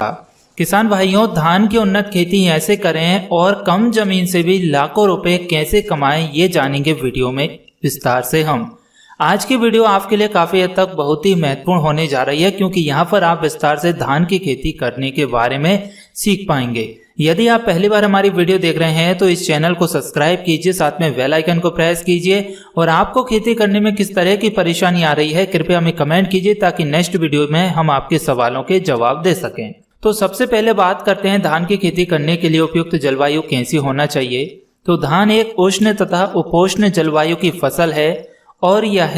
किसान भाइयों, धान की उन्नत खेती ऐसे करें और कम जमीन से भी लाखों रुपए कैसे कमाएं, ये जानेंगे वीडियो में विस्तार से हम। आज की वीडियो आपके लिए काफी हद तक बहुत ही महत्वपूर्ण होने जा रही है, क्योंकि यहाँ पर आप विस्तार से धान की खेती करने के बारे में सीख पाएंगे। यदि आप पहली बार हमारी वीडियो देख रहे हैं तो इस चैनल को सब्सक्राइब कीजिए, साथ में बेल आइकन को प्रेस कीजिए। और आपको खेती करने में किस तरह की परेशानी आ रही है, कृपया हमें कमेंट कीजिए, ताकि नेक्स्ट वीडियो में हम आपके सवालों के जवाब दे सकें। तो सबसे पहले बात करते हैं धान की खेती करने के लिए उपयुक्त जलवायु कैसी होना चाहिए। तो धान एक उष्ण तथा उपोष्ण जलवायु की फसल है और यह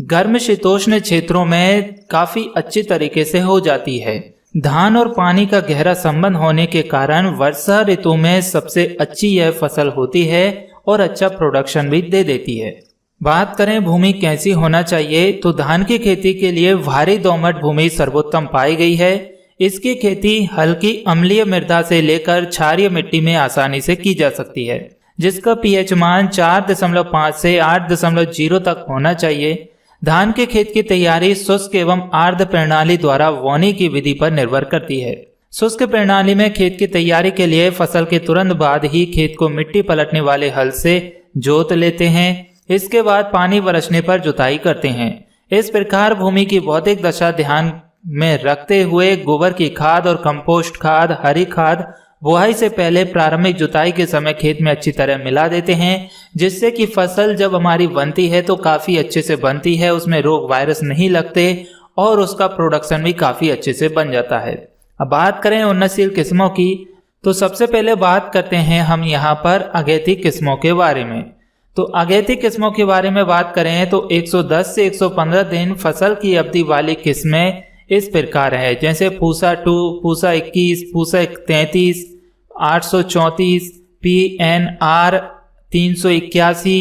गर्म शीतोष्ण क्षेत्रों में काफी अच्छी तरीके से हो जाती है। धान और पानी का गहरा संबंध होने के कारण वर्षा ऋतु में सबसे अच्छी यह फसल होती है और अच्छा प्रोडक्शन भी दे देती है। बात करें भूमि कैसी होना चाहिए, तो धान की खेती के लिए भारी दोमट भूमि सर्वोत्तम पाई गई है। इसकी खेती हल्की अम्लीय मृदा से लेकर क्षारीय मिट्टी में आसानी से की जा सकती है, जिसका पीएच मान 4.5 से 8.0 तक होना चाहिए। धान के खेत की तैयारी शुष्क एवं आर्द्र प्रणाली द्वारा बोनी की विधि पर निर्भर करती है। शुष्क प्रणाली में खेत की तैयारी के लिए फसल के तुरंत बाद ही खेत को मिट्टी पलटने वाले हल से जोत लेते हैं। इसके बाद पानी बरसने पर जुताई करते हैं। इस प्रकार भूमि की भौतिक दशा ध्यान में रखते हुए गोबर की खाद और कंपोस्ट खाद, हरी खाद बुआई से पहले प्रारंभिक जुताई के समय खेत में अच्छी तरह मिला देते हैं, जिससे कि फसल जब हमारी बनती है तो काफी अच्छे से बनती है, उसमें रोग वायरस नहीं लगते और उसका प्रोडक्शन भी काफी अच्छे से बन जाता है। अब बात करें उन्नतशील किस्मों की, तो सबसे पहले बात करते हैं हम यहाँ पर अगैती किस्मों के बारे में। तो अगैती किस्मों के बारे में बात करें तो 110 से 115 दिन फसल की अवधि वाली किस्में इस प्रकार है, जैसे पूसा 2, पूसा 21, पूसा 33, 834, PNR 381,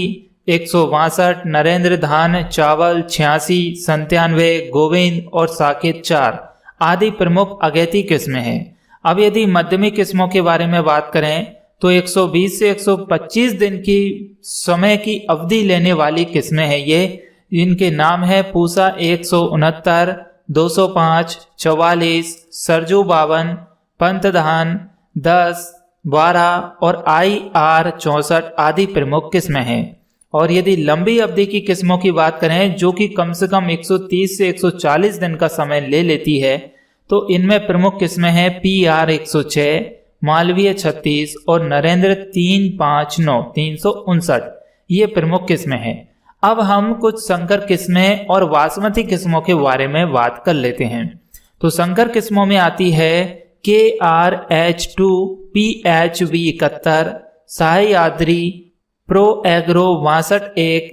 162, नरेंद्र धान चावल 86, 97, गोविंद और साकेत 4 आदि प्रमुख अगैती किस्में हैं। अब यदि मध्यमी किस्मों के बारे में बात करें तो 120 से 125 दिन की समय की अवधि लेने वाली किस्में हैं ये। इनके नाम है पूसा 169, 205, 44, सरजू 52, पंत धान 10, 12 और IR 64 आदि प्रमुख किस्में हैं। और यदि लंबी अवधि की किस्मों की बात करें जो कि कम से कम 130 से 140 दिन का समय ले लेती है, तो इनमें प्रमुख किस्में हैं PR 106, मालवीय 36 और नरेंद्र 359, 359। ये प्रमुख किस्में हैं। अब हम कुछ संकर किस्में और बासमती किस्मों के बारे में बात कर लेते हैं। तो संकर किस्मों में आती है KRH2, PHV 71, Sahyadri, pro agro 62-1,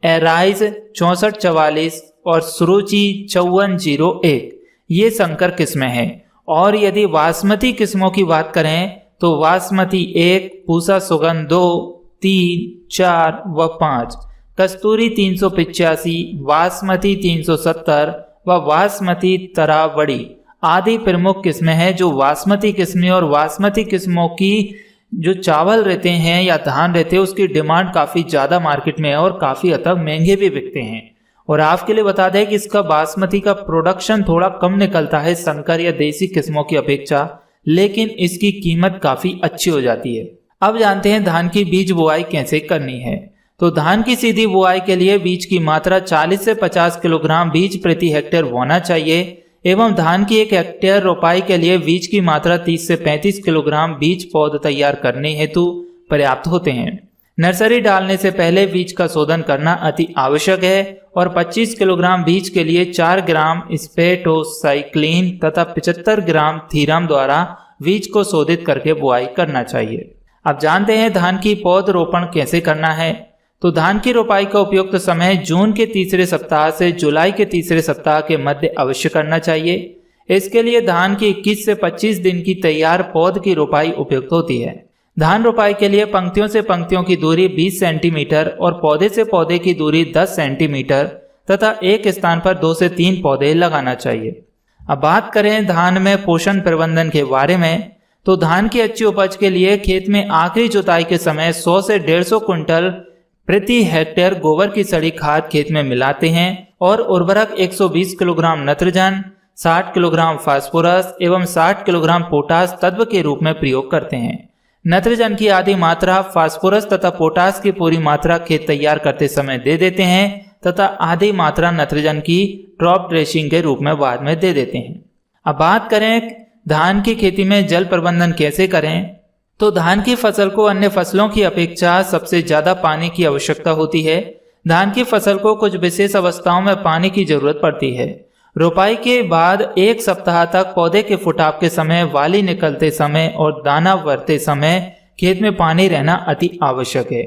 arise 6444 और सुरुचि 5401। ये संकर किस्में हैं। और यदि बासमती किस्मों की बात करें तो बासमती 1, पूसा सुगंध 2, 3, 4 व 5, कस्तूरी 385, बासमती 370 व बासमती तरावड़ी आदि प्रमुख किस्में हैं। जो बासमती किस्में और बासमती किस्मों की जो चावल रहते हैं या धान रहते हैं, उसकी डिमांड काफी ज्यादा मार्केट में है और काफी हद तक महंगे भी बिकते हैं। और आपके लिए बता दें कि इसका बासमती का प्रोडक्शन थोड़ा कम निकलता है संकर या देसी किस्मों की अपेक्षा, लेकिन इसकी कीमत काफी अच्छी हो जाती है। अब जानते हैं धान की बीज बुआई कैसे करनी है। तो धान की सीधी बुआई के लिए बीज की मात्रा 40 से 50 किलोग्राम बीज प्रति हेक्टेयर बोना चाहिए एवं धान की 1 हेक्टेयर रोपाई के लिए बीज की मात्रा 30 से 35 किलोग्राम बीज पौध तैयार करने हेतु पर्याप्त होते हैं। नर्सरी डालने से पहले बीज का शोधन करना अति आवश्यक है और 25 किलोग्राम बीज के लिए 4 ग्राम स्पेटोसाइक्लिन तथा 75 ग्राम थीराम द्वारा बीज को शोधित करके बुआई करना चाहिए। अब जानते हैं धान की पौध रोपण कैसे करना है। तो धान की रोपाई का उपयुक्त समय जून के तीसरे सप्ताह से जुलाई के तीसरे सप्ताह के मध्य अवश्य करना चाहिए। इसके लिए धान की 21 से 25 दिन की तैयार पौध की रोपाई उपयुक्त होती है। धान रोपाई के लिए पंक्तियों से पंक्तियों की दूरी 20 सेंटीमीटर और पौधे से पौधे की दूरी 10 सेंटीमीटर तथा एक स्थान पर 2 से 3 पौधे लगाना चाहिए। अब बात करें धान में पोषण प्रबंधन के बारे में, तो धान की अच्छी उपज के लिए खेत में आखिरी जुताई के समय 100 से 150 क्विंटल प्रति हेक्टेयर गोबर की सड़ी खाद खेत में मिलाते हैं और उर्वरक 120 किलोग्राम नत्रजन, 60 किलोग्राम फास्फोरस एवं 60 किलोग्राम पोटास तत्व के रूप में प्रयोग करते हैं। नत्रजन की आधी मात्रा फास्फोरस तथा पोटास की पूरी मात्रा खेत तैयार करते समय दे देते हैं तथा आधी मात्रा नत्रजन की ड्रॉप ड्रेसिंग के रूप में बाद में दे देते हैं। अब बात करें धान की खेती में जल प्रबंधन कैसे करें, तो धान की फसल को अन्य फसलों की अपेक्षा सबसे ज्यादा पानी की आवश्यकता होती है। धान की फसल को कुछ विशेष अवस्थाओं में पानी की जरूरत पड़ती है। रोपाई के बाद 1 सप्ताह तक पौधे के फुटाव के समय, वाली निकलते समय और दाना भरते समय खेत में पानी रहना अति आवश्यक है।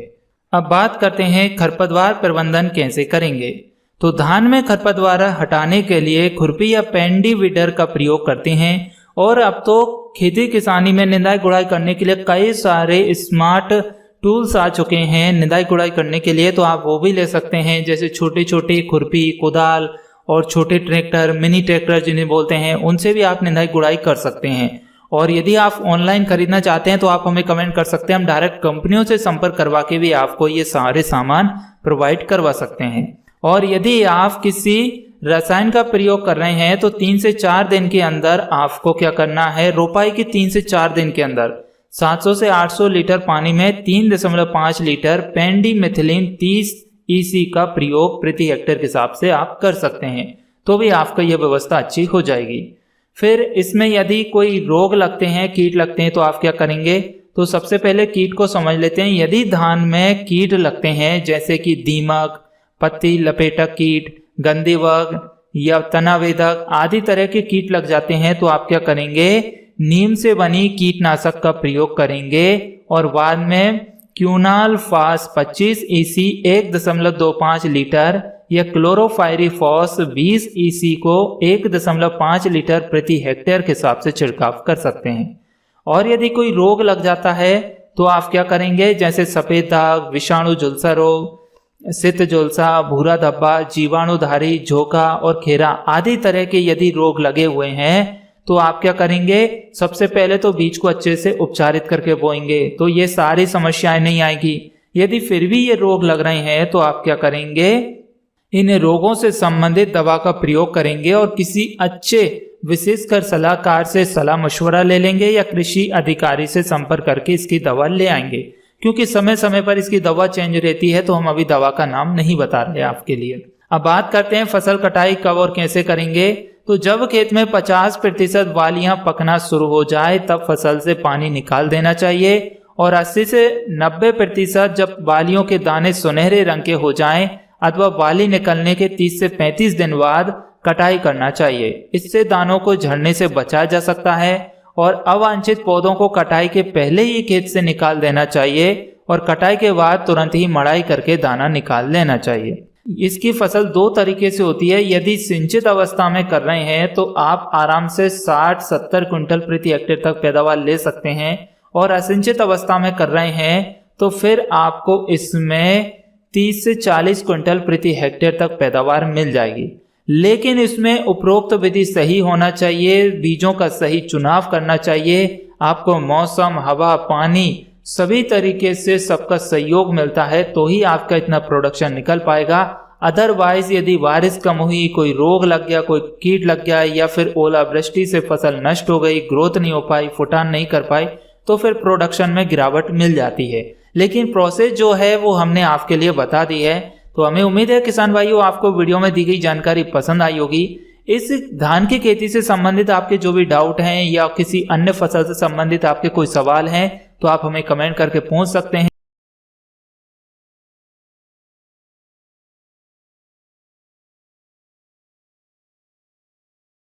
अब बात करते हैं खरपतवार प्रबंधन कैसे करेंगे। तो धान में खरपतवार हटाने के लिए खुरपी या पेंडी वीडर का प्रयोग करते हैं और अब तो खेती किसानी में निंदाई गुड़ाई करने के लिए कई सारे स्मार्ट टूल्स आ चुके हैं निंदाई गुड़ाई करने के लिए, तो आप वो भी ले सकते हैं, जैसे छोटे छोटे खुरपी, कुदाल और छोटे ट्रैक्टर, मिनी ट्रैक्टर जिन्हें बोलते हैं, उनसे भी आप निंदाई गुड़ाई कर सकते हैं। और यदि आप ऑनलाइन खरीदना चाहते हैं तो आप हमें कमेंट कर सकते हैं, हम डायरेक्ट कंपनियों से संपर्क करवा के भी आपको ये सारे सामान प्रोवाइड करवा सकते हैं। और यदि आप किसी रसायन का प्रयोग कर रहे हैं तो 3 से 4 दिन के अंदर आपको क्या करना है, रोपाई के 3 से 4 दिन के अंदर 700 से 800 लीटर पानी में 3.5 लीटर पेंडिमेथिलीन 30 EC का प्रयोग प्रति हेक्टेयर के हिसाब से आप कर सकते हैं, तो भी आपका यह व्यवस्था अच्छी हो जाएगी। फिर इसमें यदि कोई रोग लगते हैं, कीट लगते हैं, तो आप क्या करेंगे, तो सबसे पहले कीट को समझ लेते हैं। यदि धान में कीट लगते हैं जैसे कि दीमक, पत्ती लपेटक कीट, गंधीबग या तनावेदक आदि तरह के कीट लग जाते हैं, तो आप क्या करेंगे, नीम से बनी कीटनाशक का प्रयोग करेंगे और बाद में क्यूनाल फास 25 EC 1.25 लीटर या क्लोरोफायरीफॉस 20 EC को 1.5 लीटर प्रति हेक्टेयर के हिसाब से छिड़काव कर सकते हैं। और यदि कोई रोग लग जाता है तो आप क्या करेंगे, जैसे सफेद दाग, विषाणु झुलसा रोग, सित झुलसा, भूरा धब्बा, जीवाणुधारी झोंका और खेरा आदि तरह के यदि रोग लगे हुए हैं तो आप क्या करेंगे, सबसे पहले तो बीज को अच्छे से उपचारित करके बोएंगे, तो ये सारी समस्याएं नहीं आएगी। यदि फिर भी ये रोग लग रहे हैं तो आप क्या करेंगे, इन रोगों से संबंधित दवा का प्रयोग करेंगे और किसी अच्छे विशेषकर सलाहकार से सलाह मशवरा ले लेंगे या कृषि अधिकारी से संपर्क करके इसकी दवा ले आएंगे, क्योंकि समय समय पर इसकी दवा चेंज रहती है, तो हम अभी दवा का नाम नहीं बता रहे आपके लिए। अब बात करते हैं फसल कटाई कब और कैसे करेंगे। तो जब खेत में 50% वालियां पकना शुरू हो जाए तब फसल से पानी निकाल देना चाहिए और 80 से 90% जब वालियों के दाने सुनहरे रंग के हो जाएं अथवा वाली निकलने के 30 से 35 दिन बाद कटाई करना चाहिए। इससे दानों को झड़ने से बचाया जा सकता है और अवांछित पौधों को कटाई के पहले ही खेत से निकाल देना चाहिए और कटाई के बाद तुरंत ही मड़ाई करके दाना निकाल लेना चाहिए। इसकी फसल 2 तरीके से होती है। यदि सिंचित अवस्था में कर रहे हैं तो आप आराम से 60-70 क्विंटल प्रति हेक्टेयर तक पैदावार ले सकते हैं और असिंचित अवस्था में कर रहे हैं तो फिर आपको इसमें 30 से 40 क्विंटल प्रति हेक्टेयर तक पैदावार मिल जाएगी। लेकिन इसमें उपरोक्त विधि सही होना चाहिए, बीजों का सही चुनाव करना चाहिए, आपको मौसम, हवा, पानी सभी तरीके से सबका सहयोग मिलता है तो ही आपका इतना प्रोडक्शन निकल पाएगा। अदरवाइज यदि बारिश कम हुई, कोई रोग लग गया, कोई कीट लग गया या फिर ओलावृष्टि से फसल नष्ट हो गई, ग्रोथ नहीं हो पाई, फुटान नहीं कर पाई, तो फिर प्रोडक्शन में गिरावट मिल जाती है। लेकिन प्रोसेस जो है वो हमने आपके लिए बता दी है। तो हमें उम्मीद है किसान भाइयों आपको वीडियो में दी गई जानकारी पसंद आई होगी। इस धान की खेती से संबंधित आपके जो भी डाउट हैं या किसी अन्य फसल से संबंधित आपके कोई सवाल हैं तो आप हमें कमेंट करके पूछ सकते हैं।